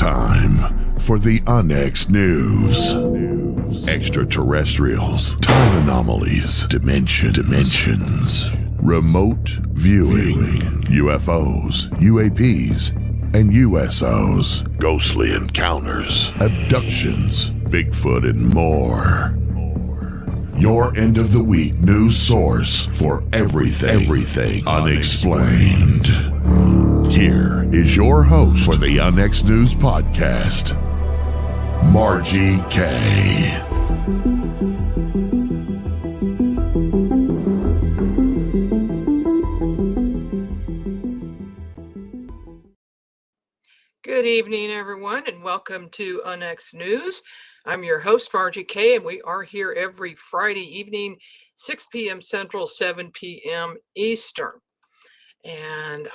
time for the Onyx News. Extraterrestrials, time anomalies, dimensions, remote viewing, UFOs, UAPs, and USOs, ghostly encounters, abductions, Bigfoot, and more. Your end of the week news source for everything unexplained. Here is your host for the Onyx News Podcast, Margie K. Good evening, everyone, and welcome to Onyx News. I'm your host, Margie K, and we are here every Friday evening, 6 p.m. Central, 7 p.m. Eastern. And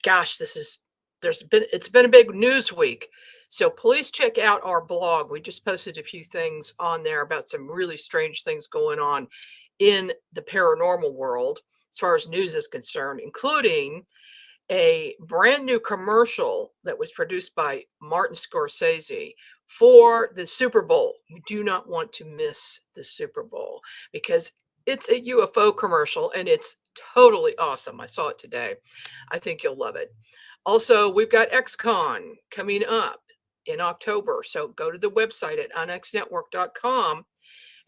it's been a big news week. So please check out our blog. We just posted a few things on there about some really strange things going on in the paranormal world as far as news is concerned, including a brand new commercial that was produced by Martin Scorsese for the Super Bowl. You do not want to miss the Super Bowl because it's a UFO commercial and it's totally awesome. I saw it today. I think you'll love it. Also, we've got XCon coming up in October. So go to the website at onyxnetwork.com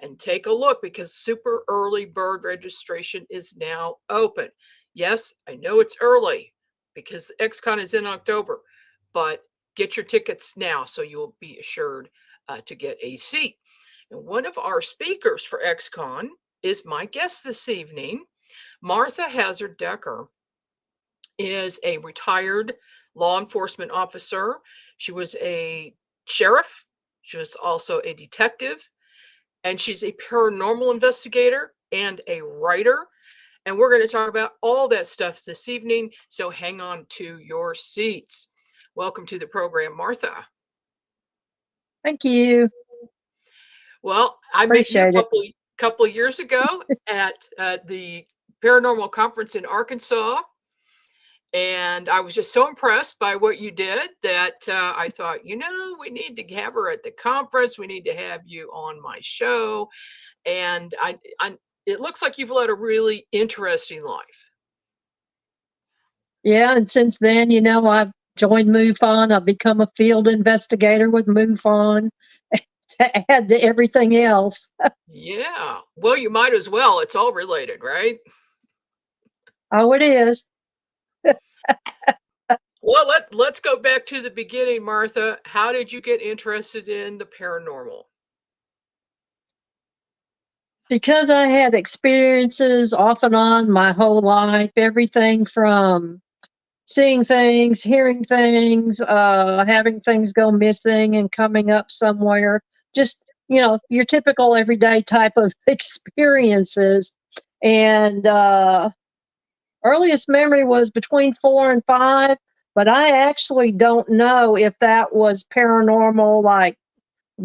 and take a look because super early bird registration is now open. Yes, I know it's early because XCon is in October, but get your tickets now so you'll be assured to get a seat. And one of our speakers for XCon is my guest this evening. Martha Hazzard Decker is a retired law enforcement officer. She was a sheriff. She was also a detective, and she's a paranormal investigator and a writer. And we're going to talk about all that stuff this evening. So hang on to your seats. Welcome to the program, Martha. Thank you. Well, I met you a couple of years ago at the Paranormal Conference in Arkansas. And I was just so impressed by what you did that I thought, we need to have her at the conference. We need to have you on my show. And it looks like you've led a really interesting life. Yeah, and since then, I've joined MUFON. I've become a field investigator with MUFON to add to everything else. Yeah. Well, you might as well. It's all related, right? Oh, it is. Well, let's go back to the beginning, Martha. How did you get interested in the paranormal? Because I had experiences off and on my whole life, everything from seeing things, hearing things, having things go missing and coming up somewhere. Just, your typical everyday type of experiences. And earliest memory was between 4 and 5, but I actually don't know if that was paranormal, like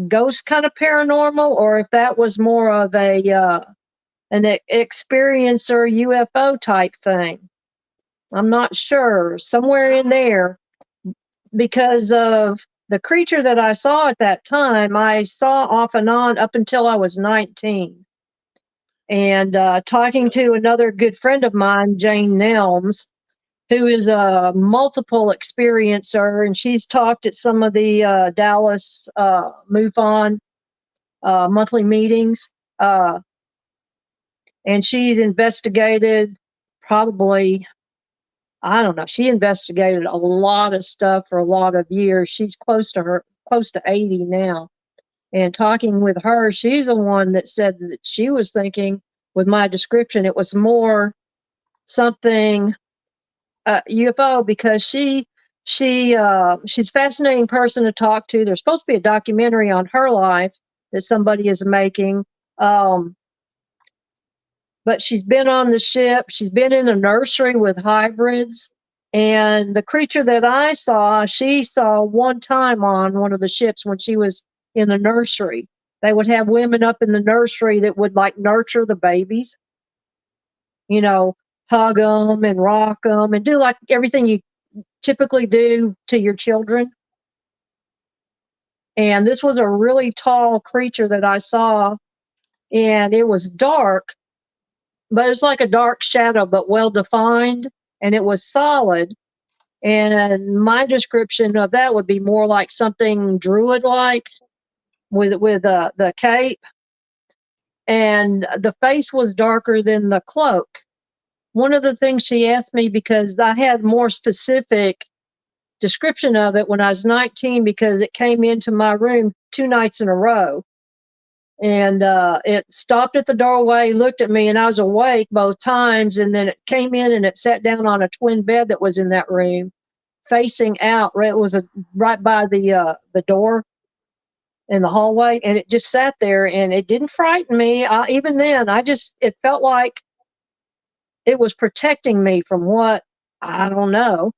ghost kind of paranormal, or if that was more of an experiencer UFO type thing. I'm not sure. Somewhere in there, because of the creature that I saw at that time, I saw off and on up until I was 19. And talking to another good friend of mine, Jane Nelms, who is a multiple experiencer, and she's talked at some of the Dallas MUFON monthly meetings. And she's investigated probably, I don't know, she investigated a lot of stuff for a lot of years. She's close to 80 now. And talking with her, she's the one that said that she was thinking with my description, it was more something UFO, because she's a fascinating person to talk to. There's supposed to be a documentary on her life that somebody is making. But she's been on the ship. She's been in a nursery with hybrids. And the creature that I saw, she saw one time on one of the ships when she was in the nursery. They would have women up in the nursery that would nurture the babies, hug them and rock them and do like everything you typically do to your children. And this was a really tall creature that I saw, and it was dark, but it was like a dark shadow, but well defined, and it was solid. And my description of that would be more like something druid like with the cape, and the face was darker than the cloak. One of the things she asked me, because I had more specific description of it when I was 19, because it came into my room 2 nights in a row. And it stopped at the doorway, looked at me, and I was awake both times. And then it came in and it sat down on a twin bed that was in that room, facing out. It was right by the door in the hallway, and it just sat there, and it didn't frighten me. Even then, it felt like it was protecting me from what, I don't know.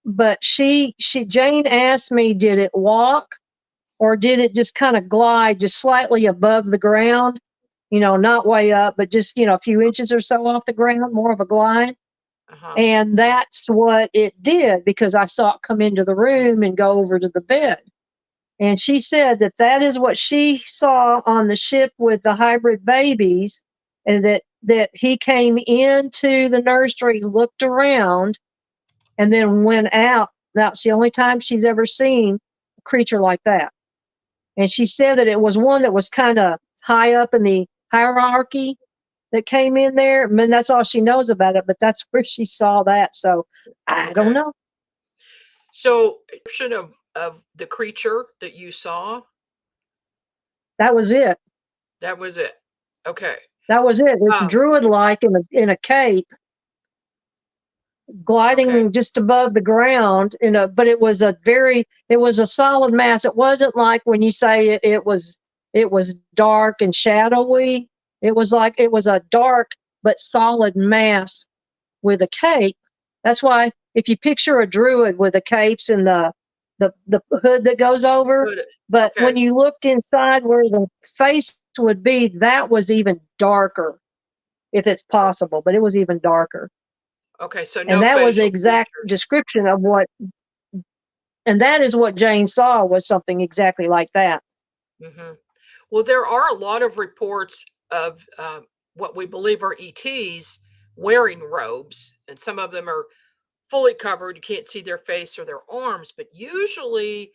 But Jane asked me, did it walk, or did it just kind of glide just slightly above the ground? Not way up, but just, a few inches or so off the ground, more of a glide. Uh-huh. And that's what it did, because I saw it come into the room and go over to the bed. And she said that is what she saw on the ship with the hybrid babies, and that he came into the nursery, looked around, and then went out. That's the only time she's ever seen a creature like that. And she said that it was one that was kind of high up in the hierarchy that came in there. I mean, that's all she knows about it, but that's where she saw that. So I don't know. So, description of the creature that you saw? That was it. That was it. Okay. That was it. It's druid-like in a cape, gliding just above the ground. But it was a solid mass. It wasn't like when you say it was dark and shadowy. It was a dark but solid mass with a cape. That's why if you picture a druid with the capes and the hood that goes over, but when you looked inside where the face would be, that was even darker, if it's possible, but it was even darker. Okay, so and that was the exact description of what, and that is what Jane saw, was something exactly like that. Mm-hmm. Well, there are a lot of reports of what we believe are ETs wearing robes, and some of them are fully covered. You can't see their face or their arms, but usually,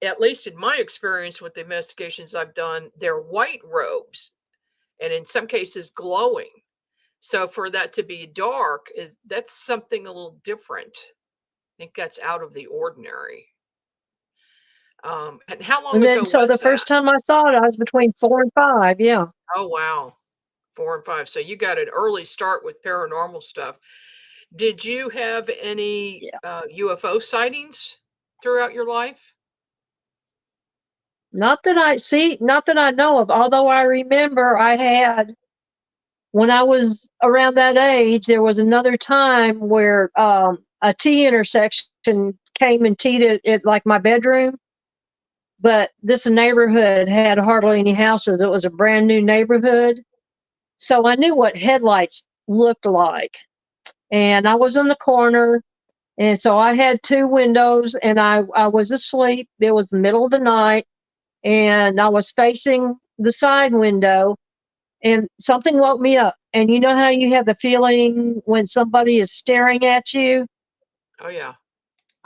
at least in my experience with the investigations I've done, they're white robes, and in some cases glowing. So for that to be dark, that's something a little different. I think that's out of the ordinary. And how long ago was that? So the first time I saw it, I was between 4 and 5. Yeah. Oh, wow. 4 and 5. So you got an early start with paranormal stuff. Did you have any UFO sightings throughout your life? Not that I know of, although I remember I had, when I was around that age, there was another time where a T intersection came and teed it like my bedroom. But this neighborhood had hardly any houses. It was a brand new neighborhood. So I knew what headlights looked like. And I was in the corner. And so I had 2 windows, and I was asleep. It was the middle of the night, and I was facing the side window, and something woke me up. And you know how you have the feeling when somebody is staring at you? Oh, yeah.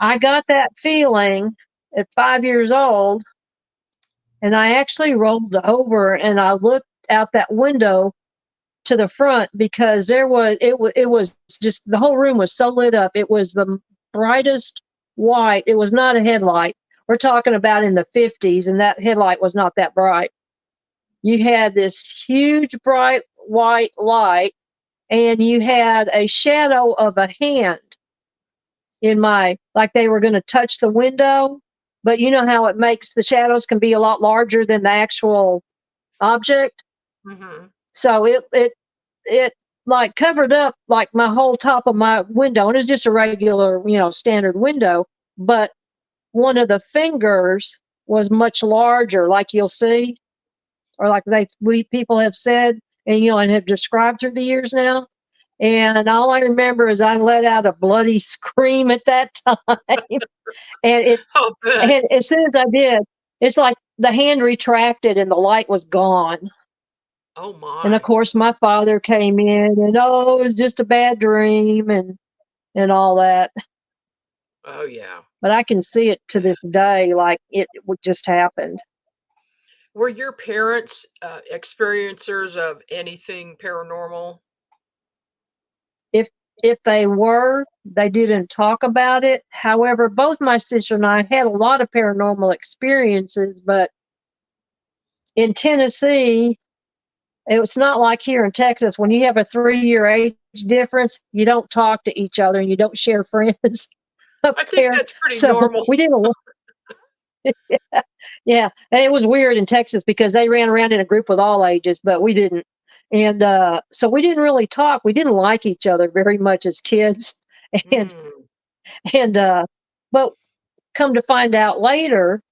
I got that feeling at 5 years old, and I actually rolled over and I looked out that window to the front, because it was just, the whole room was so lit up. It was the brightest white. It was not a headlight. We're talking about in the 50s, and that headlight was not that bright. You had this huge bright white light, and you had a shadow of a hand like they were going to touch the window, but you know how it makes the shadows can be a lot larger than the actual object. Mm-hmm. So it like covered up like my whole top of my window, and it's just a regular, standard window, but one of the fingers was much larger, like you'll see, or like people have said, and and have described through the years now. And all I remember is I let out a bloody scream at that time. And it Oh, bet. and as soon as I did, it's like the hand retracted and the light was gone. Oh And of my. course my father came in and, "Oh, it was just a bad dream," and all that. Oh yeah. But I can see it to this day like it would just happened. Were your parents experiencers of anything paranormal? If if they were, they didn't talk about it. However, both my sister and I had a lot of paranormal experiences, but in Tennessee, it was not like here in Texas. When you have a 3-year age difference, you don't talk to each other and you don't share friends up I think there. that's pretty So normal. we didn't. Yeah, and it was weird in Texas because they ran around in a group with all ages, but we didn't. And so we didn't really talk. We didn't like each other very much as kids. And Mm, and but come to find out later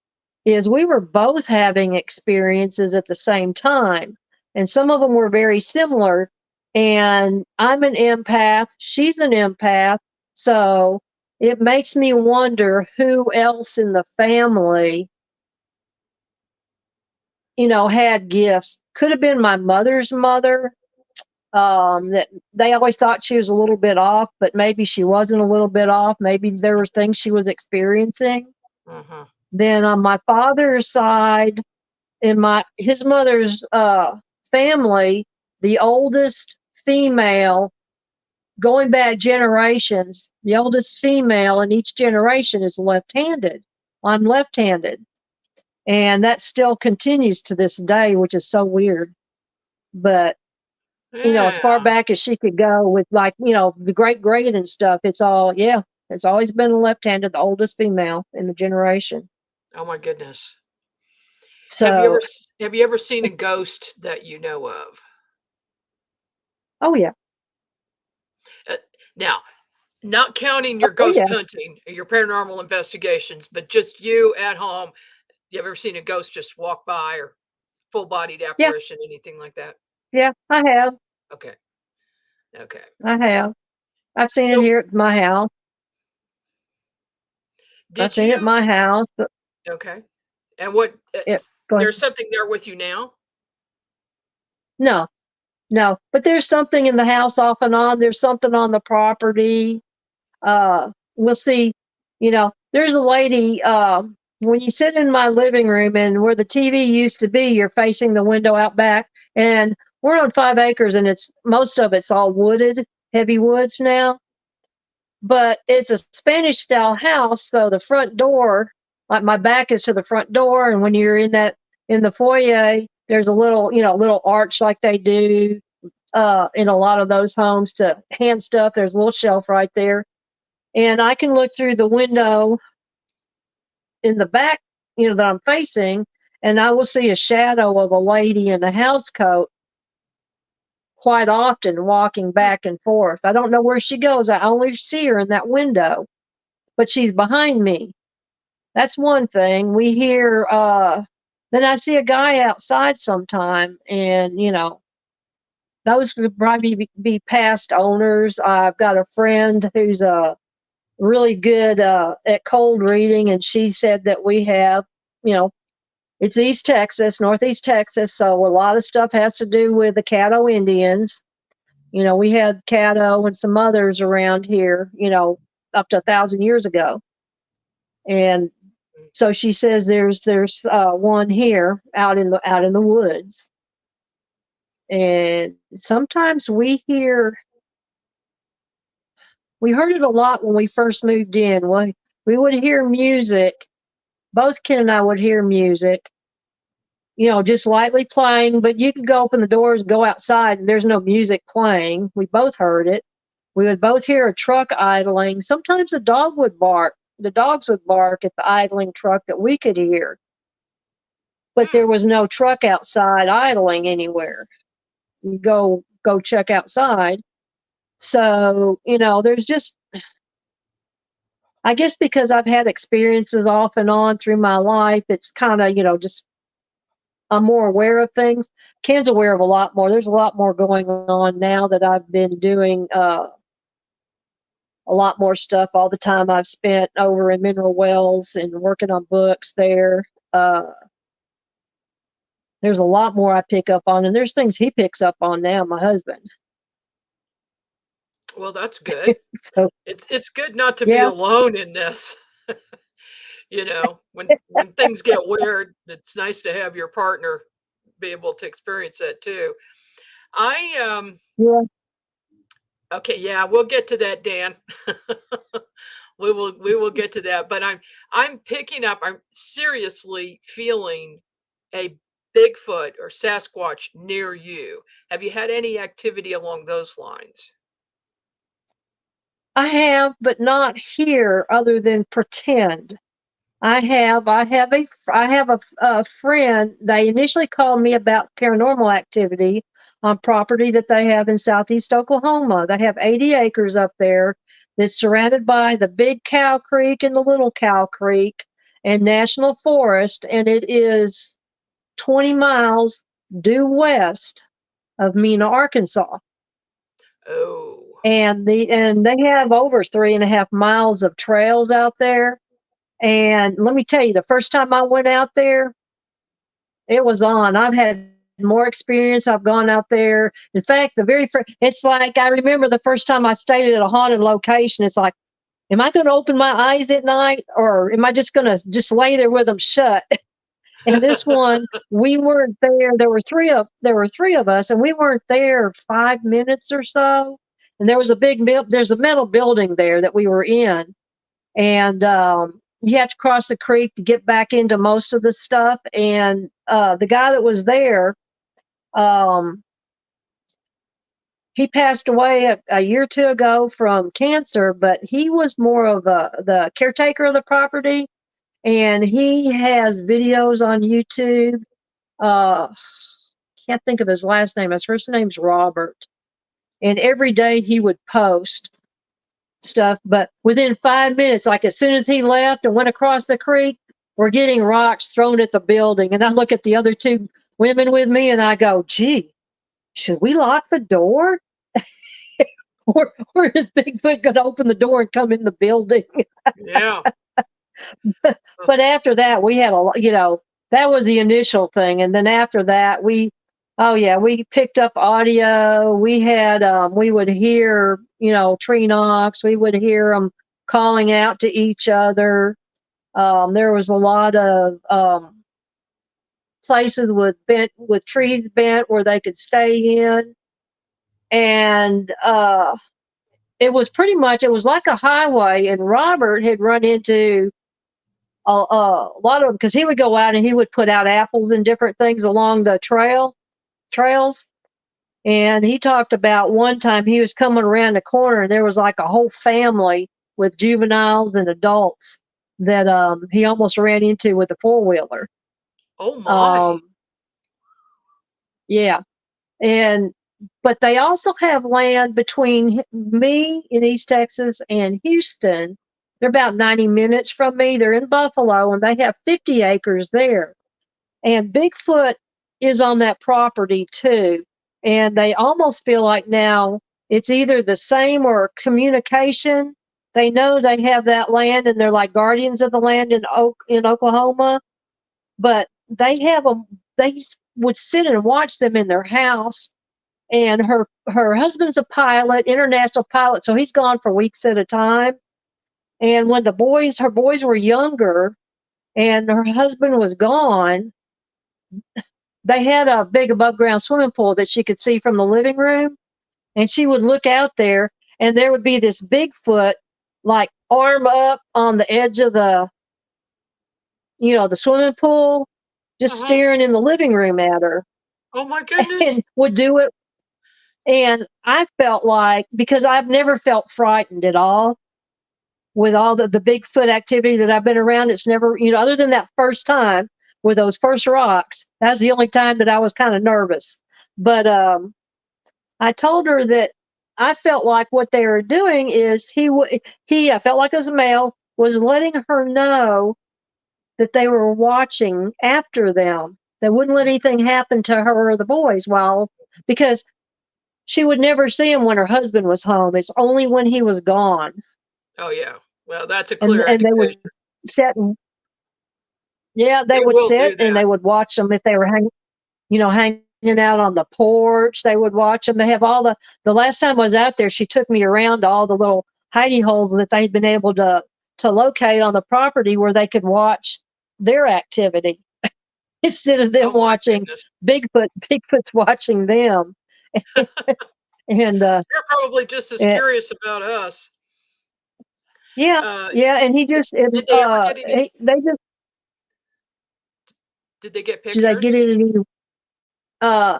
is we were both having experiences at the same time. And some of them were very similar. And I'm an empath, she's an empath. So it makes me wonder who else in the family, had gifts. Could have been my mother's mother. That they always thought she was a little bit off, but maybe she wasn't a little bit off. Maybe there were things she was experiencing. mhm. Then on my father's side, in my his mother's family, the oldest female, going back generations, the oldest female in each generation is left-handed. I'm left-handed, and that still continues to this day, which is so weird. But as Yeah. far back as she could go with, like, the great great and stuff, it's all, yeah, it's always been left-handed, the oldest female in the generation. Oh my goodness. So, Have you ever seen a ghost that you know of? oh yeah, Uh, Now, not counting your oh ghost yeah, hunting or your paranormal investigations, but just you at home. You ever seen a ghost just walk by or full-bodied yeah, apparition, anything like that? yeah, I have. Okay. Okay. I have. I've seen it So, here at my house. I've did seen it at you my house. But okay. And what yeah, go ahead. there's something there with you now? No, no, but there's something in the house off and on. There's something on the property. We'll see. There's a lady. When you sit in my living room and where the TV used to be, you're facing the window out back, and we're on 5 acres, and it's most of it's all wooded, heavy woods now. But it's a Spanish style house, so the front door, like my back is to the front door, and when you're in the foyer, there's a little arch like they do in a lot of those homes to hand stuff. There's a little shelf right there, and I can look through the window in the back, that I'm facing, and I will see a shadow of a lady in a house coat quite often walking Hmm. back and forth. I don't know where she goes. I only see her in that window, but she's behind me. That's one thing. We hear then I see a guy outside sometime, and those could probably be past owners. I've got a friend who's really good at cold reading, and she said that we have, you know, it's East Texas, Northeast Texas, so a lot of stuff has to do with the Caddo Indians. We had Caddo and some others around here, up to 1,000 years ago. And so she says there's one here out in the woods, and sometimes we heard it a lot when we first moved in. We would hear music. Both Ken and I would hear music, just lightly playing, but you could go open the doors, go outside, and there's no music playing. We both heard it. We would both hear a truck idling. Sometimes a dog would bark. The dogs would bark at the idling truck that we could hear, but Hmm. there was no truck outside idling anywhere. You go check outside. So, there's just, I guess because I've had experiences off and on through my life, it's kind of, just I'm more aware of things. Ken's aware of a lot more. There's a lot more going on now that I've been doing a lot more stuff. All the time I've spent over in Mineral Wells and working on books there. Uh, there's a lot more I pick up on, and there's things he picks up on now, my husband. Well, that's good. So It's good not to be yeah, alone in this. When things get weird, it's nice to have your partner be able to experience that too. I yeah. Okay, yeah, we'll get to that, Dan. We will get to that, but I'm seriously feeling a Bigfoot or Sasquatch near you. Have you had any activity along those lines? I have, but not here, other than pretend. I have a friend. They initially called me about paranormal activity on property that they have in southeast Oklahoma. They have 80 acres up there that's surrounded by the Big Cow Creek and the Little Cow Creek and National Forest, and it is 20 miles due west of Mena, Arkansas. Oh, And they have over 3.5 miles of trails out there. And let me tell you, the first time I went out there, it was on. I've had more experience. I've gone out there. In fact, the very first, it's like I remember the first time I stayed at a haunted location. It's like, am I going to open my eyes at night, or am I just going to just lay there with them shut? And this one, we weren't there. There were three of us, and we weren't there 5 minutes or so. And there was there's a metal building there that we were in, and you have to cross the creek to get back into most of the stuff. And the guy that was there, um, he passed away a year or two ago from cancer, but he was more of the caretaker of the property, and he has videos on YouTube. Uh, can't think of his last name. His first name's Robert, and every day he would post stuff, but within 5 minutes, like as soon as he left and went across the creek, we're getting rocks thrown at the building. And I look at the other two women with me and I go, gee, should we lock the door? Or is Bigfoot going to open the door and come in the building? yeah. But after that, we had that was the initial thing. And then after that, oh yeah, we picked up audio. We would hear, tree knocks. We would hear them calling out to each other. There was a lot of places with trees bent where they could stay in. And it was like a highway. And Robert had run into a lot of them, because he would go out and he would put out apples and different things along the trails. And he talked about one time he was coming around the corner and there was like a whole family with juveniles and adults that he almost ran into with a four-wheeler. Oh my. Yeah. But they also have land between me in East Texas and Houston. They're about 90 minutes from me. They're in Buffalo, and they have 50 acres there. And Bigfoot is on that property too. And they almost feel like now it's either the same or communication. They know they have that land and they're like guardians of the land in Oklahoma. But they would sit and watch them in their house. And her husband's a pilot, international pilot, so he's gone for weeks at a time. And when her boys were younger and her husband was gone, they had a big above ground swimming pool that she could see from the living room. And she would look out there and there would be this Bigfoot, like arm up on the edge of the swimming pool, just staring in the living room at her. Oh my goodness. And would do it. And I felt like, because I've never felt frightened at all with all the Bigfoot activity that I've been around, it's never, other than that first time with those first rocks, that's the only time that I was kind of nervous. But I told her that I felt like what they were doing is I felt like as a male, was letting her know that they were watching after them. They wouldn't let anything happen to her or the boys because she would never see him when her husband was home. It's only when he was gone. Oh yeah. Well, that's a And clear they would indication. sit and they They would will sit do and they that. would watch them if they were hanging out on the porch. They would watch them. They have all the last time I was out there, she took me around to all the little hidey holes that they'd been able to locate on the property where they could watch their activity instead of them Oh my watching goodness. Bigfoot. Bigfoot's watching them. And They're probably just as it, curious about us. yeah, Uh, yeah. And did, did they ever get any? they just Did they get did they get pictures? any? Uh,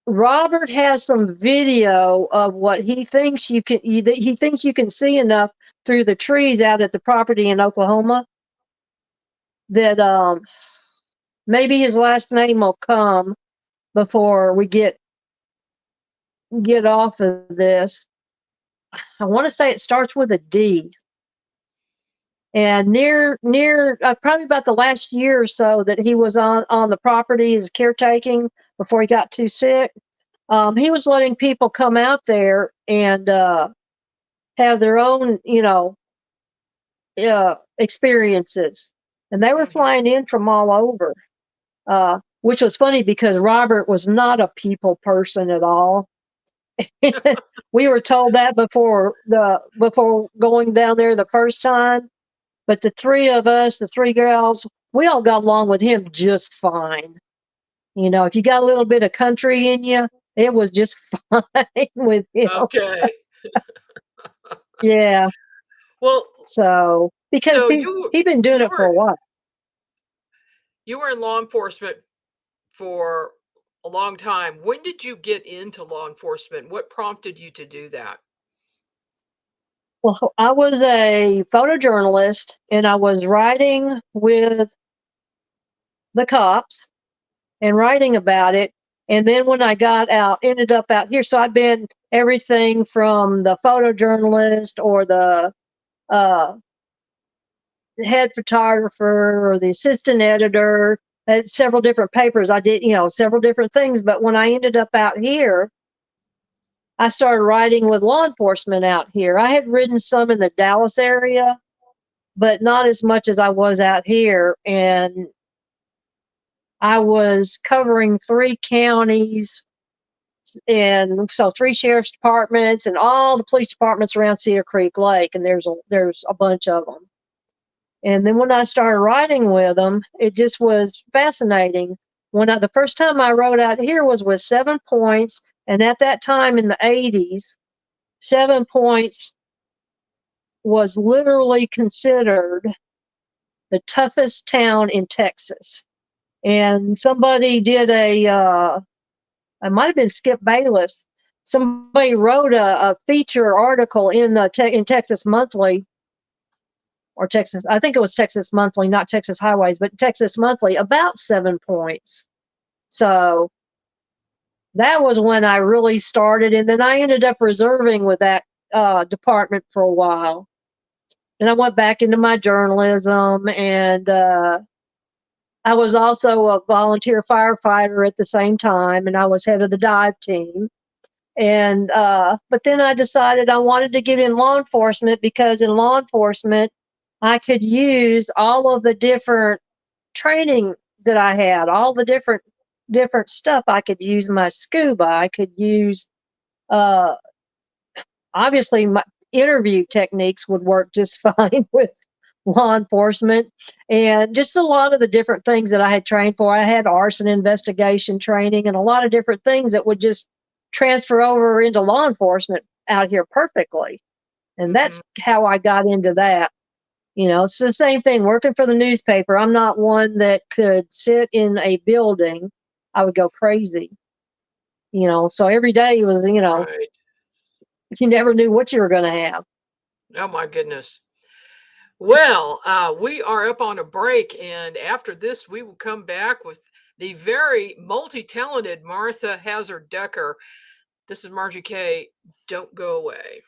Robert has some video of what he thinks he thinks you can see enough through the trees out at the property in Oklahoma that maybe his last name will come before we get off of this. I want to say it starts with a D. And near probably about the last year or so that he was on the property as caretaking before he got too sick, he was letting people come out there and have their own experiences, and they were Hmm. flying in from all over, which was funny because Robert was not a people person at all. We were told that before going down there the first time. But the three of us, the three girls, we all got along with him just fine. If you got a little bit of country in you, it was just fine with him. Okay. Yeah. Well, So because so he'd been doing you it for were a while. you were in law enforcement for a long time. When did you get into law enforcement? What prompted you to do that? Well, I was a photojournalist and I was writing with the cops and writing about it. And then when I got out, ended up out here. So I'd been everything from the photojournalist or the uh, head photographer or the assistant editor at several different papers. I did, several different things. But when I ended up out here, I started writing with law enforcement out here. I had written some in the Dallas area, but not as much as I was out here. And I was covering 3 counties, and so 3 sheriff's departments and all the police departments around Cedar Creek Lake, and there's a bunch of them. And then when I started writing with them, it just was fascinating. The first time I wrote out here was with 7 Points, and at that time in the 80s, 7 Points was literally considered the toughest town in Texas. And somebody did it might have been Skip Bayless. Somebody wrote a feature article in in Texas Monthly, or Texas, I think it was Texas Monthly, not Texas Highways, but Texas Monthly, about 7 Points. So that was when I really started, and then I ended up reserving with that department for a while. Then I went back into my journalism, and I was also a volunteer firefighter at the same time, and I was head of the dive team. And but then I decided I wanted to get in law enforcement because in law enforcement I could use all of the different training that I had, all the different stuff. I could use my scuba. I could use uh, obviously my interview techniques would work just fine with law enforcement, and just a lot of the different things that I had trained for. I had arson investigation training and a lot of different things that would just transfer over into law enforcement out here perfectly. And Hmm. that's how I got into that. It's the same thing working for the newspaper. I'm not one that could sit in a building. I would go crazy. So every day was, Right. you never knew what you were going to have. Oh my goodness. Well, we are up on a break, and after this, we will come back with the very multi-talented Martha Hazzard Decker. This is Margie K. Don't go away.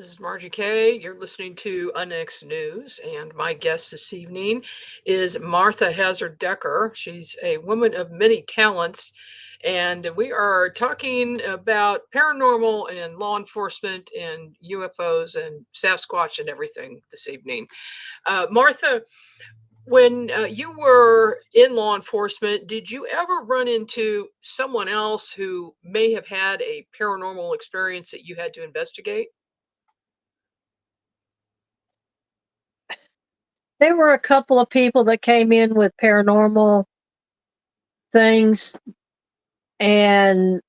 This is Margie Kay. You're listening to Unnext News, and my guest this evening is Martha Hazzard Decker. She's a woman of many talents, and we are talking about paranormal and law enforcement and UFOs and Sasquatch and everything this evening. Martha, when you were in law enforcement, did you ever run into someone else who may have had a paranormal experience that you had to investigate? There were a couple of people that came in with paranormal things, and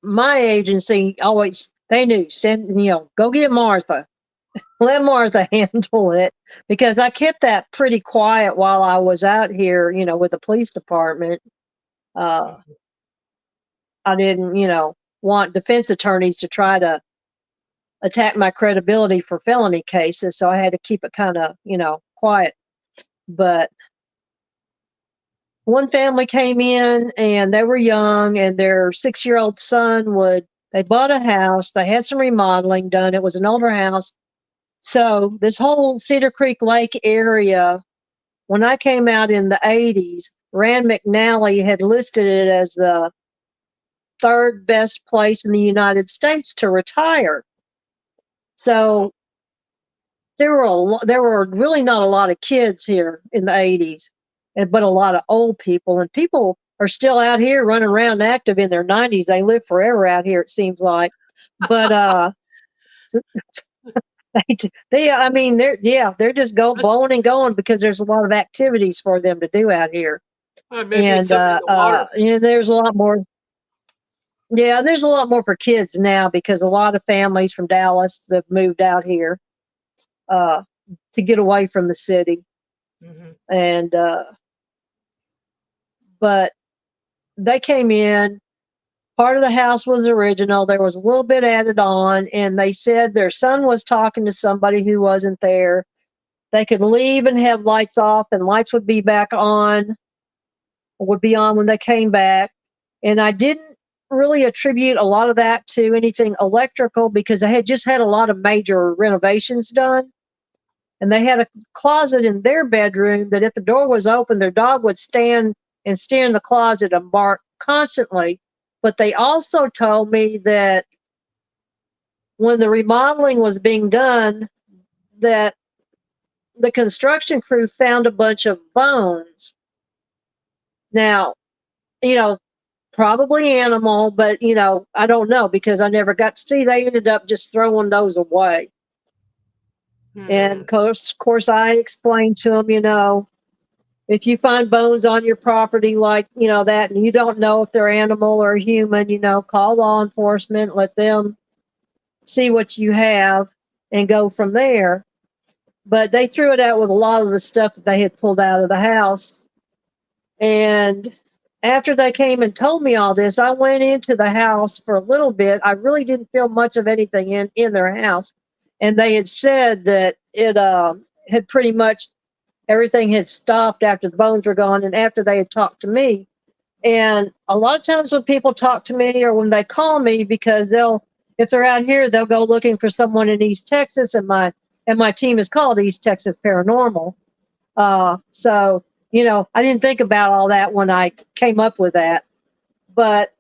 my agency always they knew go get Martha, let Martha handle it, because I kept that pretty quiet while I was out here, with the police department. Uh, Mhm. I didn't, want defense attorneys to try to attack my credibility for felony cases, so I had to keep it kind of, quiet. But one family came in and they were young, and their 6-year-old son they bought a house, they had some remodeling done, it was an older house. So this whole Cedar Creek Lake area, when I came out in the 80s, Rand McNally had listed it as the third best place in the United States to retire. So there were really not a lot of kids here in the 80s, but a lot of old people, and people are still out here running around active in their 90s. They live forever out here, it seems like. But so I mean, they're just Must- blowing and going because there's a lot of activities for them to do out here. Maybe And something in the water. there's a lot more. Yeah, there's a lot more for kids now because a lot of families from Dallas have moved out here uh, to get away from the city. Hmm. And but they came in. Part of the house was original. There was a little bit added on, and they said their son was talking to somebody who wasn't there. They could leave and have lights off, and lights would be back on, would be on when they came back. And I didn't really attribute a lot of that to anything electrical because they had just had a lot of major renovations done. And they had a closet in their bedroom that if the door was open, their dog would stand and stare in the closet and bark constantly. But they also told me that when the remodeling was being done, that the construction crew found a bunch of bones. Now, you know, probably animal, but I don't know because I never got to see. They ended up just throwing those away. And Hmm. of course, I explained to them, if you find bones on your property like, that, and you don't know if they're animal or human, call law enforcement, let them see what you have and go from there. But they threw it out with a lot of the stuff that they had pulled out of the house. And after they came and told me all this, I went into the house for a little bit. I really didn't feel much of anything in their house. And they had said that it had pretty much everything had stopped after the bones were gone and after they had talked to me. And a lot of times when people talk to me or when they call me, because if they're out here, they'll go looking for someone in East Texas, and my team is called East Texas Paranormal. So I didn't think about all that when I came up with that. But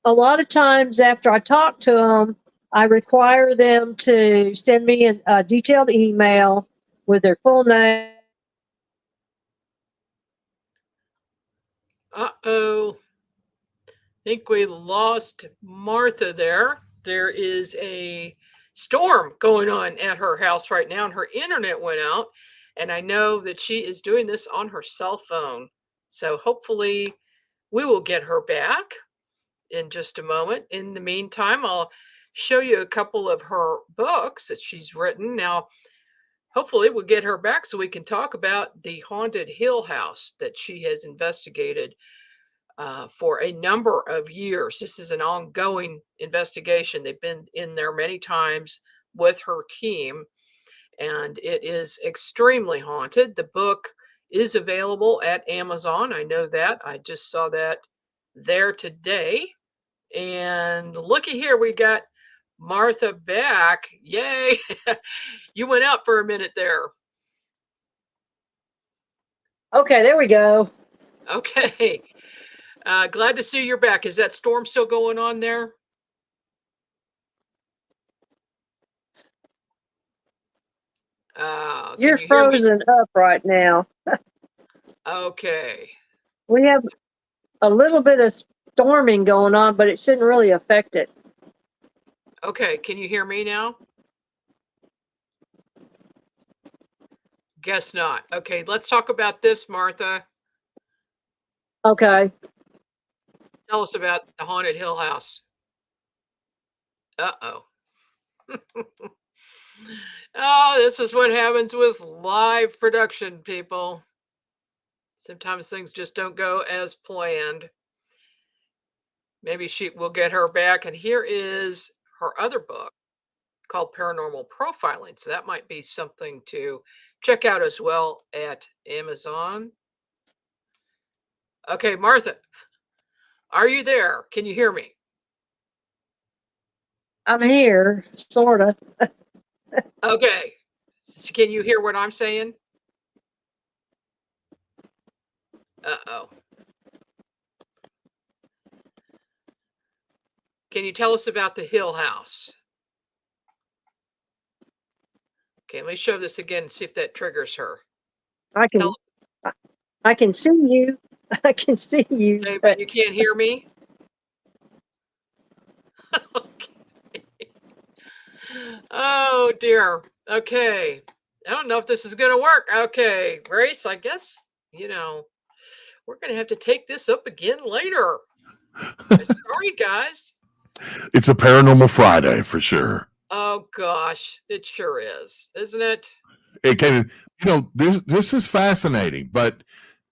a lot of times after I talk to them, I require them to send me a detailed email with their full name. Uh-oh. Think we lost Martha there. There is a storm going on at her house right now, and her internet went out. And I know that she is doing this on her cell phone. So hopefully we will get her back in just a moment. In the meantime, I'll show you a couple of her books that she's written. Now, hopefully we'll get her back so we can talk about the haunted Hill House that she has investigated for a number of years. This is an ongoing investigation. They've been in there many times with her team, and it is extremely haunted. The book is available at Amazon. I know that. I just saw that there today. And looky here, we got Martha back. Yay. You went out for a minute there. Okay, there we go. Okay. Glad to see you're back. Is that storm still going on there? You're Can you hear me? frozen up right now. Okay. We have a little bit of storming going on, but it shouldn't really affect it. Okay. Can you hear me now? Guess not. Okay. Let's talk about this, Martha. Okay. Tell us about the haunted Hill House. Uh-oh. Oh, this is what happens with live production, people. Sometimes things just don't go as planned. Maybe we'll get her back. And here is her other book called Paranormal Profiling. So that might be something to check out as well at Amazon. Okay, Martha, are you there? Can you hear me? I'm here, sort of. Okay. Can you hear what I'm saying? Uh-oh. Can you tell us about the Hill House? Okay, let me show this again and see if that triggers her. I can see you. I can see you. Okay, but you can't hear me? Okay. Oh dear. Okay. I don't know if this is going to work. Okay, Grace, I guess, we're going to have to take this up again later. Sorry, guys. It's a Paranormal Friday for sure. Oh gosh, it sure is, isn't it? It can, this is fascinating, but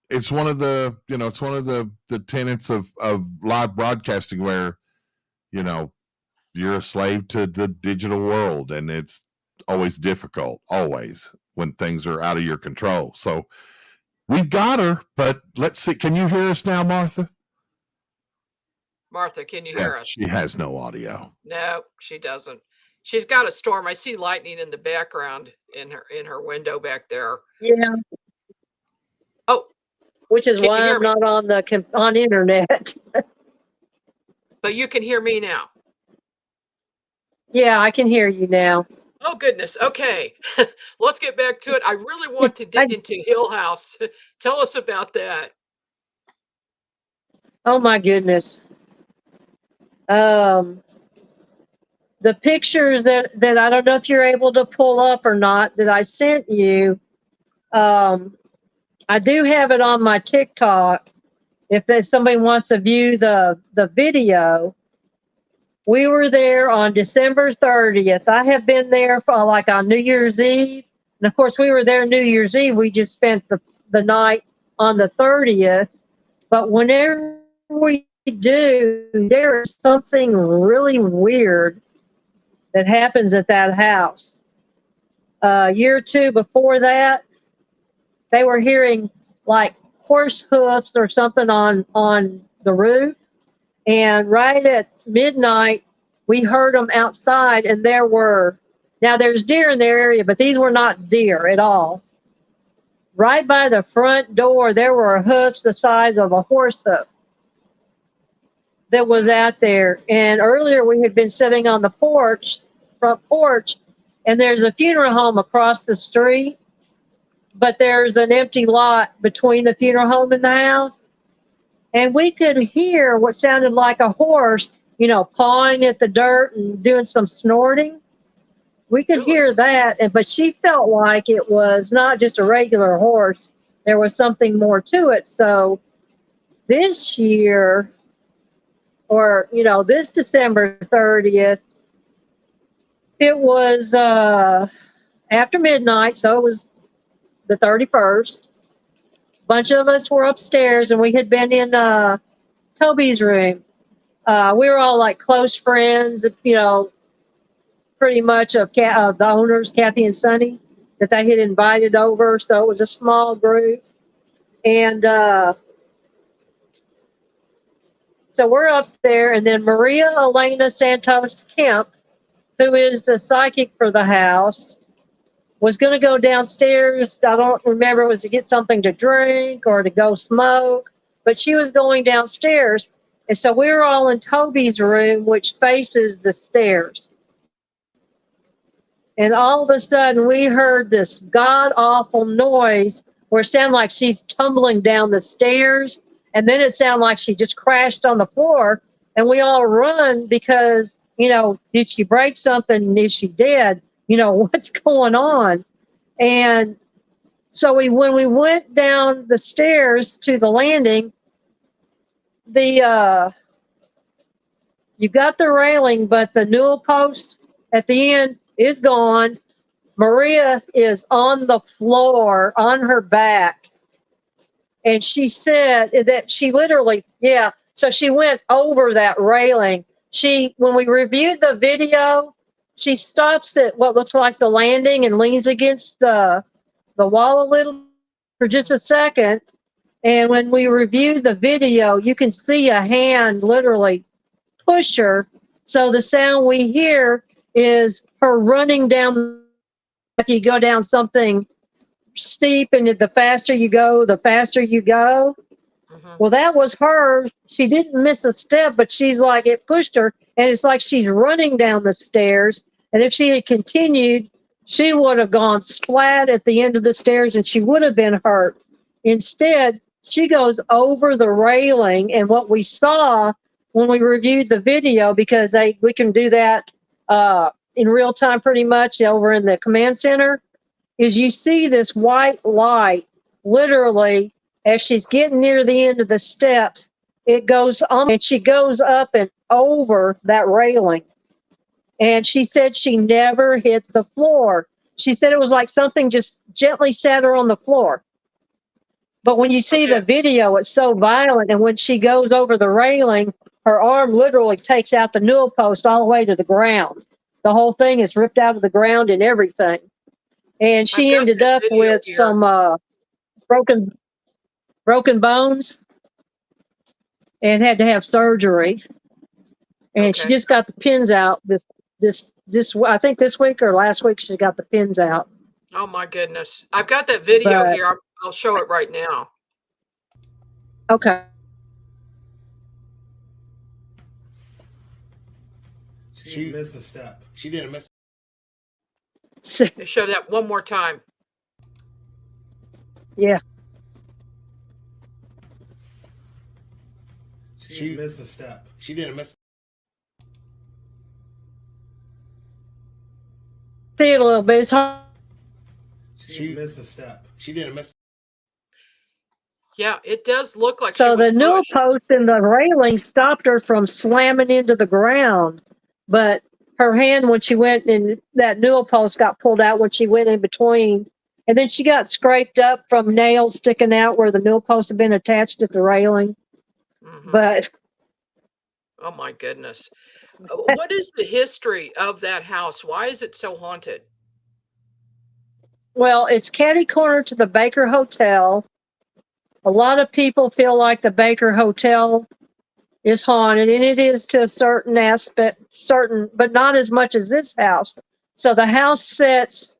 it's one of the, it's one of the tenets of live broadcasting where, you're a slave to the digital world, and it's always difficult, always, when things are out of your control. So we've got her, but let's see. Can you hear us now, Martha? Martha, can you hear us? She has no audio. No, she doesn't. She's got a storm. I see lightning in the background in her window back there. Yeah. Oh, which is why I'm not on internet. But you can hear me now. Yeah, I can hear you now. Oh goodness. Okay, let's get back to it. I really want to dig into Hill House. Tell us about that. Oh my goodness. The pictures that I don't know if you're able to pull up or not that I sent you. I do have it on my TikTok. If somebody wants to view the video, we were there on December 30th. I have been there for on New Year's Eve. And of course, we were there New Year's Eve. We just spent the night on the 30th. But whenever we do, there is something really weird that happens at that house. A year or two before that, they were hearing like horse hoofs or something on the roof. And right at midnight, we heard them outside, and there's deer in their area, but these were not deer at all. Right by the front door, there were hoofs the size of a horse hoof that was out there. And earlier we had been sitting on the front porch, and there's a funeral home across the street, but there's an empty lot between the funeral home and the house. And we could hear what sounded like a horse, pawing at the dirt and doing some snorting. We could hear that, but she felt like it was not just a regular horse. There was something more to it. So this year, or, this December 30th, it was after midnight, so it was the 31st. A bunch of us were upstairs, and we had been in Toby's room. We were all like close friends, pretty much of the owners, Kathy and Sonny, that they had invited over. So it was a small group. And so we're up there, and then Maria Elena Santos Kemp who is the psychic for the house, was going to go downstairs. I don't remember, was to get something to drink or to go smoke, but she was going downstairs. And so we were all in Toby's room, which faces the stairs. And all of a sudden we heard this god awful noise where it sounded like she's tumbling down the stairs. And then it sounded like she just crashed on the floor. And we all run because, you know, did she break something? Is she dead? You know, what's going on? And so when we went down the stairs to the landing, you got the railing, but the newel post at the end is gone. Maria is on the floor on her back. And she said that she literally, so she went over that railing. When we reviewed the video, she stops at what looks like the landing and leans against the wall a little for just a second. And when we reviewed the video, you can see a hand literally push her. So the sound we hear is her running down. If you go down something steep, and the faster you go, the faster you go. Mm-hmm. Well, that was her. She didn't miss a step, but she's like, it pushed her, and it's like she's running down the stairs. And if she had continued, she would have gone splat at the end of the stairs, and she would have been hurt. Instead, she goes over the railing, and what we saw when we reviewed the video, because we can do that in real time pretty much over in the command center, is you see this white light literally as she's getting near the end of the steps. It goes on, and she goes up and over that railing. And she said she never hit the floor. She said it was like something just gently sat her on the floor. But when you see the video, it's so violent. And when she goes over the railing, her arm literally takes out the newel post all the way to the ground. The whole thing is ripped out of the ground and everything. And she ended up with some broken bones and had to have surgery. And she just got the pins out this I think this week or last week she got the pins out. Oh my goodness. I've got that video here. I'll show it right now. Okay. She didn't miss a step. She didn't miss. They show that one more time. Yeah. She didn't miss a step. She didn't miss. See it a little bit. It's hard. She didn't miss a step. She didn't miss. Yeah, it does look like so she was the newel pushed. post and the railing stopped her from slamming into the ground, but her hand, when she went in, that newel post got pulled out when she went in between, and then she got scraped up from nails sticking out where the newel post had been attached at the railing. Mm-hmm. But oh my goodness, what is the history of that house? Why is it so haunted? Well, it's catty corner to the Baker Hotel. A lot of people feel like the Baker Hotel is haunted, and it is to a certain aspect, but not as much as this house. So the house sits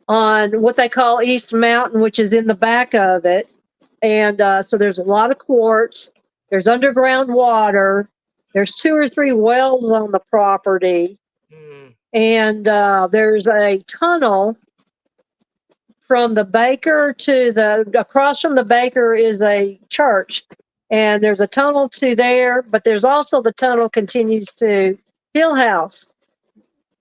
on what they call East Mountain, which is in the back of it. And so there's a lot of quartz. There's underground water. There's 2 or 3 wells on the property. Mm. And there's a tunnel from the Baker across from the Baker is a church. And there's a tunnel to there, but there's also the tunnel continues to Hill House.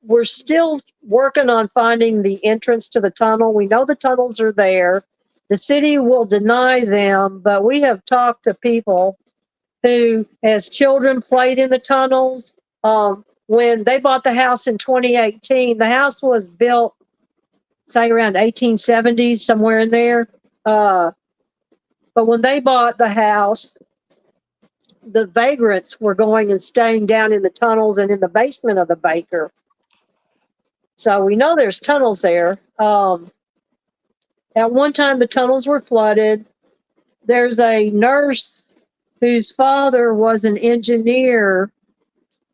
We're still working on finding the entrance to the tunnel. We know the tunnels are there. The city will deny them, but we have talked to people who, as children, played in the tunnels. When they bought the house in 2018, the house was built, say, around 1870s, somewhere in there. But when they bought the house, the vagrants were going and staying down in the tunnels and in the basement of the Baker. So we know there's tunnels there. At one time, the tunnels were flooded. There's a nurse whose father was an engineer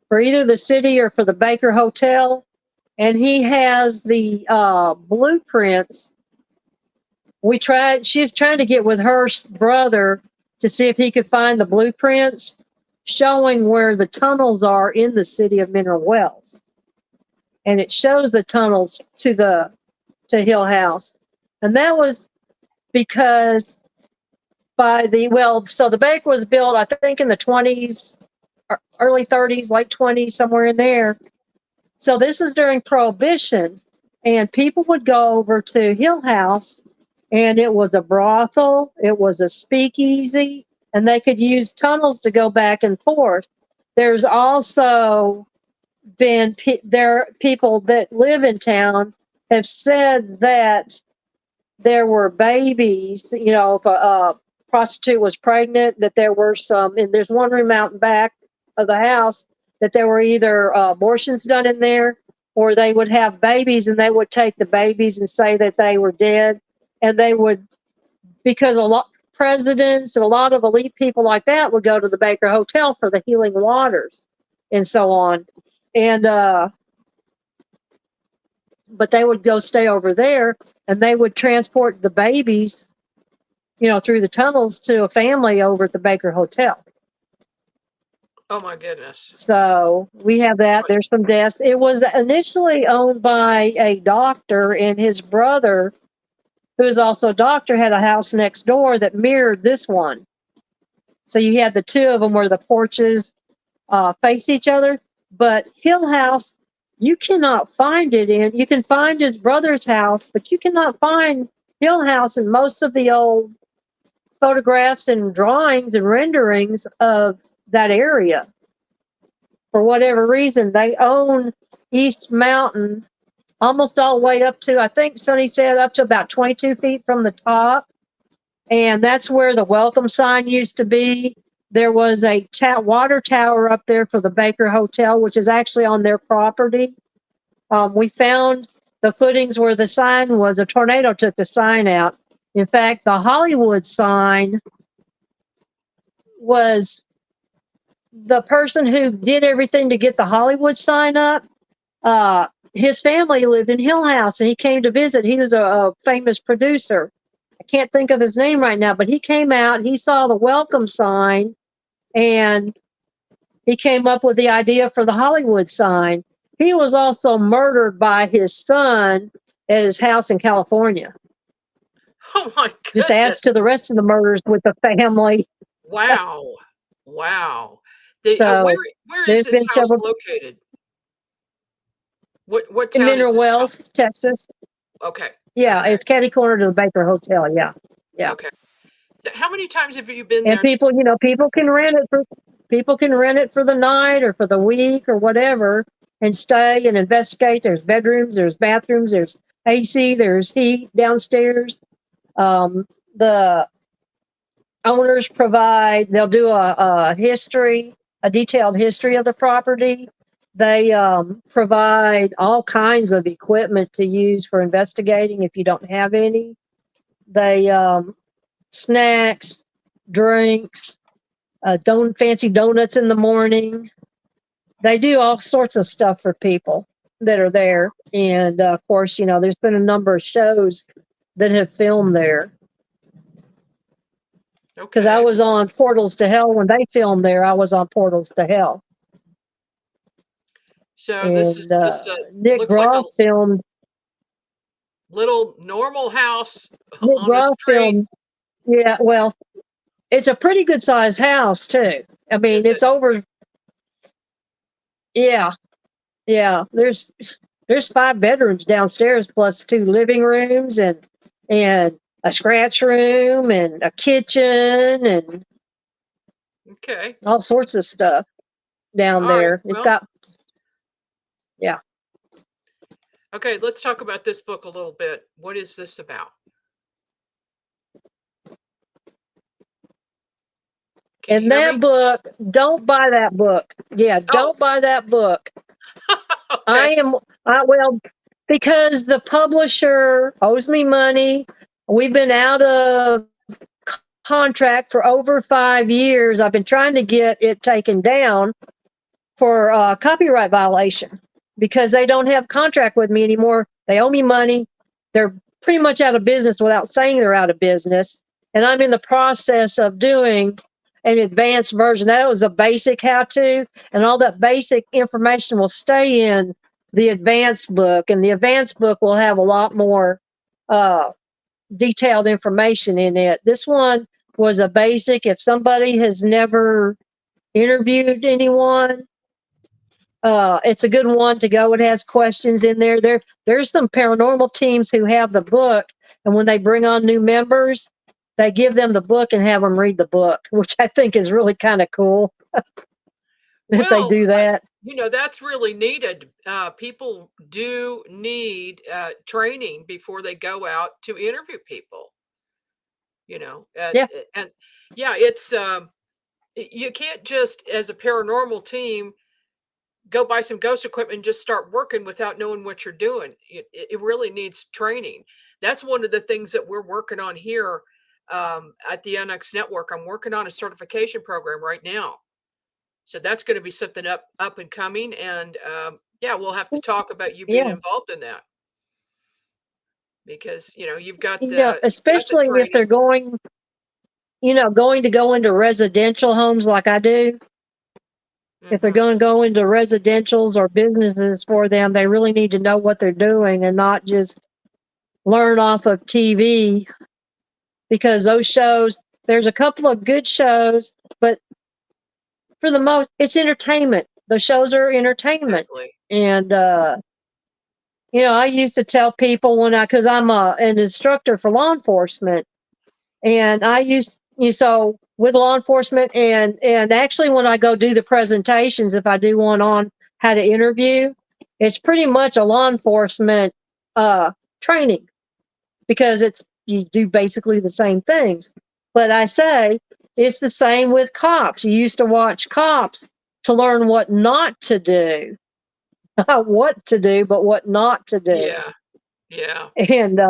for either the city or for the Baker Hotel, and he has the blueprints. She's trying to get with her brother to see if he could find the blueprints showing where the tunnels are in the city of Mineral Wells. And it shows the tunnels to Hill House. And that was because so the Baker was built, I think, in the 20s, early 30s, late 20s, somewhere in there. So this is during Prohibition, and people would go over to Hill House, and it was a brothel, it was a speakeasy, and they could use tunnels to go back and forth. There's also been people that live in town have said that there were babies, if a prostitute was pregnant, that there were some, and there's one room out and back of the house that there were either abortions done in there, or they would have babies and they would take the babies and say that they were dead. And they would, because a lot presidents and a lot of elite people like that would go to the Baker Hotel for the healing waters and so on. And but they would go stay over there, and they would transport the babies, through the tunnels to a family over at the Baker Hotel. Oh my goodness. So we have that. There's some deaths. It was initially owned by a doctor, and his brother, who is also a doctor, had a house next door that mirrored this one. So you had the two of them where the porches faced each other. But Hill House, you cannot find it in. You can find his brother's house, but you cannot find Hill House in most of the old photographs and drawings and renderings of that area. For whatever reason, they own East Mountain almost all the way up to, I think Sonny said, up to about 22 feet from the top. And that's where the welcome sign used to be. There was a water tower up there for the Baker Hotel, which is actually on their property. We found the footings where the sign was. A tornado took the sign out. In fact, the Hollywood sign was the person who did everything to get the Hollywood sign up. His family lived in Hill House, and he came to visit. He was a famous producer. I can't think of his name right now, but he came out, he saw the welcome sign, and he came up with the idea for the Hollywood sign. He was also murdered by his son at his house in California. Oh my goodness. Just adds to the rest of the murders with the family. Wow. Wow. So where is this house located? What town in Mineral is this Wells, house? Texas. Okay. Yeah, okay. it's catty corner to the Baker Hotel. Yeah. Okay. So how many times have you been and there? People can rent it for the night or for the week or whatever, and stay and investigate. There's bedrooms, there's bathrooms, there's AC, there's heat downstairs. The owners they'll do a detailed history of the property. They provide all kinds of equipment to use for investigating if you don't have any. They snacks, drinks, fancy donuts in the morning. They do all sorts of stuff for people that are there. And of course, there's been a number of shows that have filmed there. Because I was on Portals to Hell when they filmed there. I was on Portals to Hell. So this is just Nick Groff filmed. Little normal house Nick on Groff a street. filmed. Yeah, well, it's a pretty good sized house too. I mean, it's over. Yeah. There's 5 bedrooms downstairs plus 2 living rooms and a scratch room and a kitchen and all sorts of stuff down there. It's got. Yeah. Okay, let's talk about this book a little bit. What is this about? And that book, don't buy that book. Yeah, don't buy that book. Okay. Because the publisher owes me money. We've been out of contract for over 5 years. I've been trying to get it taken down. for copyright violation because they don't have contract with me anymore. They owe me money. They're pretty much out of business without saying they're out of business. And I'm in the process of doing an advanced version. That was a basic how-to, and all that basic information will stay in the advanced book. And the advanced book will have a lot more detailed information in it. This one was a basic. If somebody has never interviewed anyone, it's a good one to go. It has questions in there. There's some paranormal teams who have the book, and when they bring on new members, they give them the book and have them read the book, which I think is really kind of cool. If they do that. That's really needed. People do need training before they go out to interview people. Yeah. And yeah, it's you can't just, as a paranormal team, go buy some ghost equipment and just start working without knowing what you're doing. It really needs training. That's one of the things that we're working on here at the NX Network. I'm working on a certification program right now. So that's going to be something up and coming. And yeah, we'll have to talk about you being involved in that. Because, you've got the especially if they're going to go into residential homes like I do. If they're going to go into residentials or businesses for them, they really need to know what they're doing and not just learn off of TV, because those shows, there's a couple of good shows, but for the most, it's entertainment. The shows are entertainment. Exactly. And, I used to tell people because I'm an instructor for law enforcement, and so with law enforcement and actually when I go do the presentations, if I do one on how to interview, it's pretty much a law enforcement training, because you do basically the same things. But I say it's the same with cops. You used to watch cops to learn what not to do. Not what to do, but what not to do. Yeah. And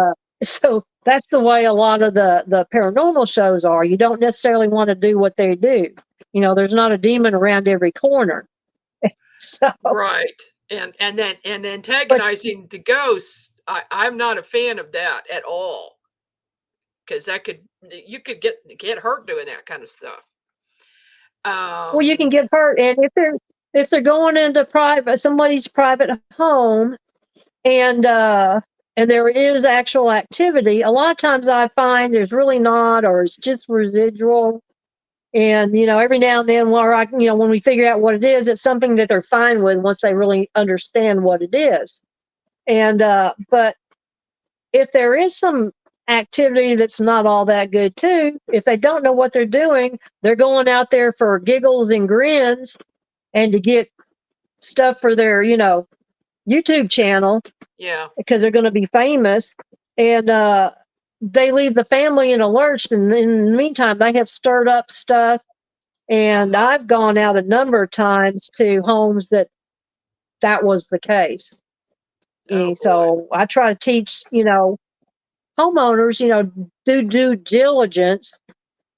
so that's the way a lot of the paranormal shows are. You don't necessarily want to do what they do. There's not a demon around every corner. So right. And antagonizing the ghosts, I'm not a fan of that at all. Because you could get hurt doing that kind of stuff. Well, you can get hurt, and if they're going into somebody's private home, and there is actual activity, a lot of times I find there's really not, or it's just residual. And every now and then, when we figure out what it is, it's something that they're fine with once they really understand what it is. And but if there is some activity that's not all that good too, if they don't know what they're doing, they're going out there for giggles and grins and to get stuff for their YouTube channel, because they're going to be famous, and they leave the family in a lurch, and in the meantime they have stirred up stuff. And I've gone out a number of times to homes that was the case. So I try to teach homeowners, do due diligence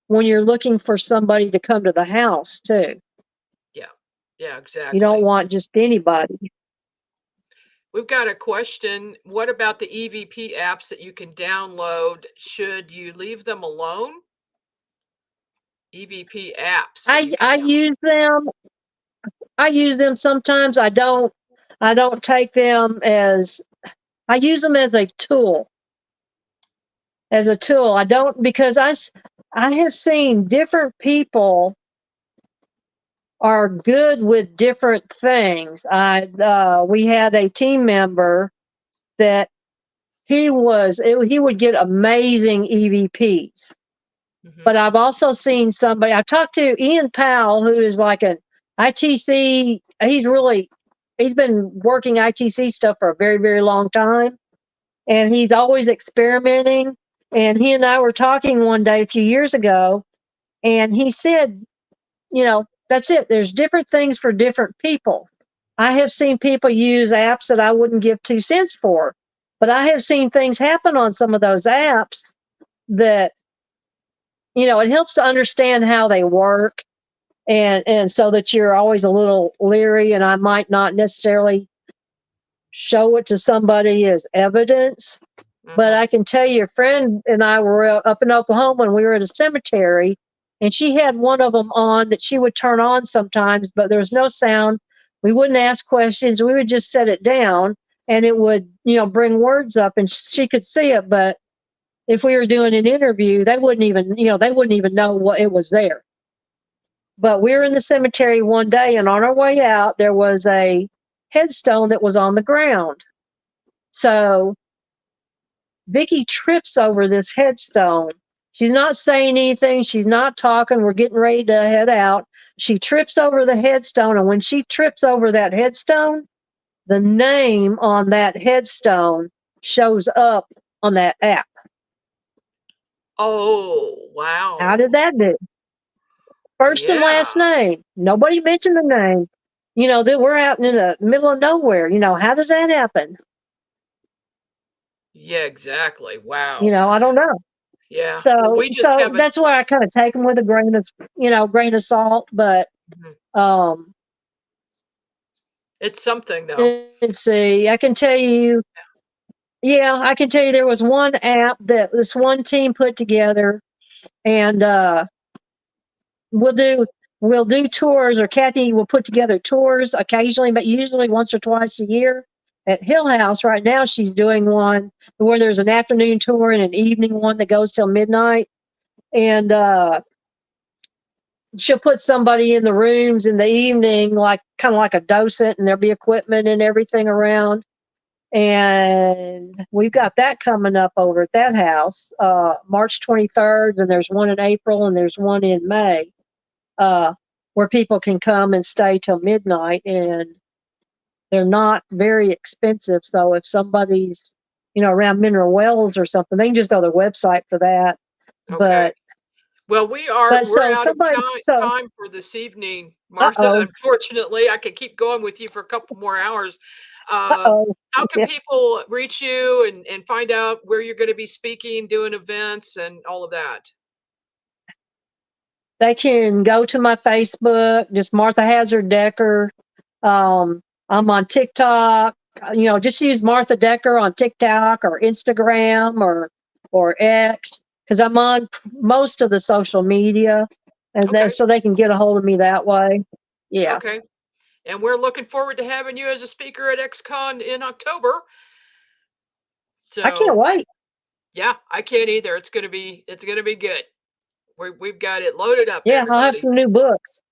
when you're looking for somebody to come to the house too. Yeah, exactly. You don't want just anybody. We've got a question. What about the EVP apps that you can download? Should you leave them alone? EVP apps. I use them. I use them sometimes. I don't take them as, I use them as a tool. I don't, because I have seen different people are good with different things. We had a team member that he would get amazing EVPs. But I've also seen somebody, I talked to Ian Powell, who is like an ITC, he's been working ITC stuff for a very, very long time. And he's always experimenting. And he and I were talking one day a few years ago, and he said, that's it. There's different things for different people. I have seen people use apps that I wouldn't give 2 cents for, but I have seen things happen on some of those apps that, it helps to understand how they work. and so that you're always a little leery, and I might not necessarily show it to somebody as evidence. But I can tell you, a friend and I were up in Oklahoma, and we were at a cemetery, and she had one of them on that she would turn on sometimes, but there was no sound. We wouldn't ask questions. We would just set it down, and it would, bring words up, and she could see it. But if we were doing an interview, they wouldn't even know what it was there. But we were in the cemetery one day, and on our way out, there was a headstone that was on the ground. So Vicky trips over this headstone. She's not saying anything. She's not talking. We're getting ready to head out. She trips over the headstone. And when she trips over that headstone, the name on that headstone shows up on that app. Oh, wow. How did that do? First and last name. Nobody mentioned the name. That we're out in the middle of nowhere. How does that happen? Yeah, exactly. Wow. I don't know. Yeah. So, Well, we just haven't. that's why I kind of take them with a grain of salt. But it's something, though. let's see. I can tell you. Yeah, I can tell you there was one app that this one team put together, and we'll do tours, or Kathy will put together tours occasionally, but usually once or twice a year. At Hill House right now, she's doing one where there's an afternoon tour and an evening one that goes till midnight. And she'll put somebody in the rooms in the evening, like kind of like a docent, and there'll be equipment and everything around. And we've got that coming up over at that house, March 23rd, and there's one in April, and there's one in May, where people can come and stay till midnight. And they're not very expensive. So if somebody's, around Mineral Wells or something, they can just go to their website for that. Okay. Well, we're out of time for this evening, Martha. Unfortunately, I could keep going with you for a couple more hours. How can people reach you and find out where you're going to be speaking, doing events, and all of that? They can go to my Facebook, just Martha Hazzard Decker. I'm on TikTok. Just use Martha Decker on TikTok or Instagram or X, because I'm on most of the social media, and so they can get a hold of me that way. Yeah. Okay. And we're looking forward to having you as a speaker at XCon in October. So I can't wait. Yeah, I can't either. It's gonna be good. We've got it loaded up. Yeah, everybody. I'll have some new books.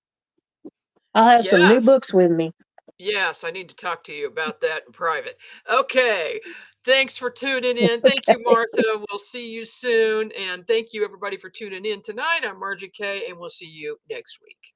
I'll have some new books with me. Yes, I need to talk to you about that in private. Okay. Thanks for tuning in. Thank you, Martha. We'll see you soon. And thank you, everybody, for tuning in tonight. I'm Margie K, and we'll see you next week.